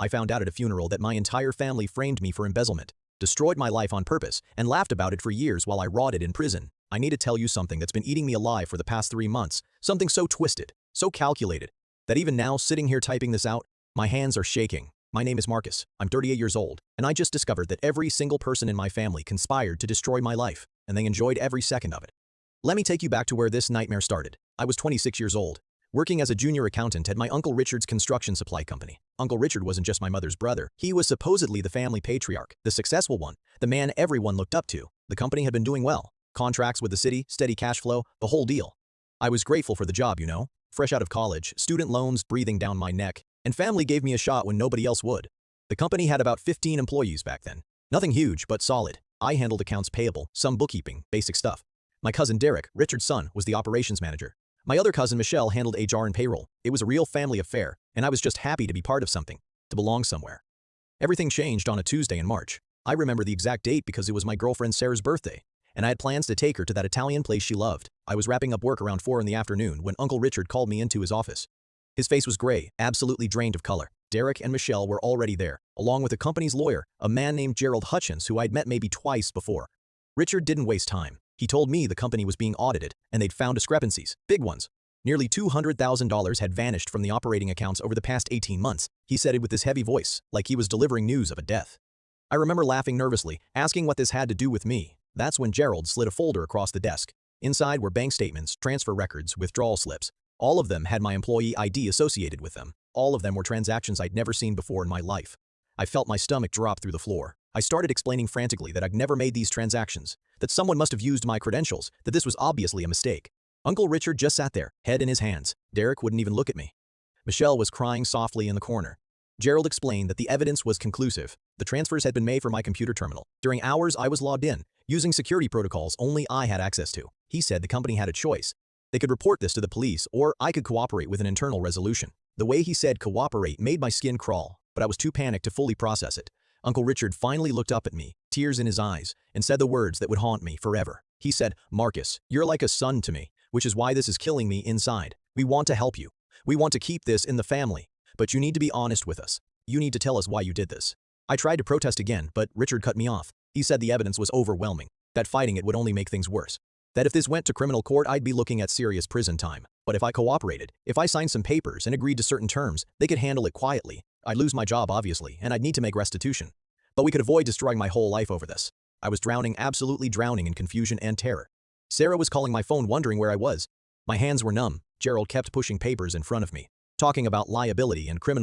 I found out at a funeral that my entire family framed me for embezzlement, destroyed my life on purpose, and laughed about it for years while I rotted in prison. I need to tell you something that's been eating me alive for the past 3 months, something so twisted, so calculated, that even now, sitting here typing this out, my hands are shaking. My name is Marcus, I'm 38 years old, and I just discovered that every single person in my family conspired to destroy my life, and they enjoyed every second of it. Let me take you back to where this nightmare started. I was 26 years old, working as a junior accountant at my Uncle Richard's construction supply company. Uncle Richard wasn't just my mother's brother. He was supposedly the family patriarch, the successful one, the man everyone looked up to. The company had been doing well. Contracts with the city, steady cash flow, the whole deal. I was grateful for the job, fresh out of college, student loans breathing down my neck, and family gave me a shot when nobody else would. The company had about 15 employees back then. Nothing huge, but solid. I handled accounts payable, some bookkeeping, basic stuff. My cousin Derek, Richard's son, was the operations manager. My other cousin Michelle handled HR and payroll. It was a real family affair, and I was just happy to be part of something, to belong somewhere. Everything changed on a Tuesday in March. I remember the exact date because it was my girlfriend Sarah's birthday, and I had plans to take her to that Italian place she loved. I was wrapping up work around 4 in the afternoon when Uncle Richard called me into his office. His face was gray, absolutely drained of color. Derek and Michelle were already there, along with the company's lawyer, a man named Gerald Hutchins, who I'd met maybe twice before. Richard didn't waste time. He told me the company was being audited, and they'd found discrepancies, big ones. Nearly $200,000 had vanished from the operating accounts over the past 18 months. He said it with his heavy voice, like he was delivering news of a death. I remember laughing nervously, asking what this had to do with me. That's when Gerald slid a folder across the desk. Inside were bank statements, transfer records, withdrawal slips. All of them had my employee ID associated with them. All of them were transactions I'd never seen before in my life. I felt my stomach drop through the floor. I started explaining frantically that I'd never made these transactions, that someone must have used my credentials, that this was obviously a mistake. Uncle Richard just sat there, head in his hands. Derek wouldn't even look at me. Michelle was crying softly in the corner. Gerald explained that the evidence was conclusive. The transfers had been made from my computer terminal. During hours I was logged in, using security protocols only I had access to. He said the company had a choice. They could report this to the police, or I could cooperate with an internal resolution. The way he said cooperate made my skin crawl, but I was too panicked to fully process it. Uncle Richard finally looked up at me, tears in his eyes, and said the words that would haunt me forever. He said, "Marcus, you're like a son to me, which is why this is killing me inside. We want to help you. We want to keep this in the family, but you need to be honest with us. You need to tell us why you did this." I tried to protest again, but Richard cut me off. He said the evidence was overwhelming, that fighting it would only make things worse. That if this went to criminal court, I'd be looking at serious prison time. But if I cooperated, if I signed some papers and agreed to certain terms, they could handle it quietly. I'd lose my job, obviously, and I'd need to make restitution. But we could avoid destroying my whole life over this. I was drowning, absolutely drowning in confusion and terror. Sarah was calling my phone, wondering where I was. My hands were numb. Gerald kept pushing papers in front of me, talking about liability and criminal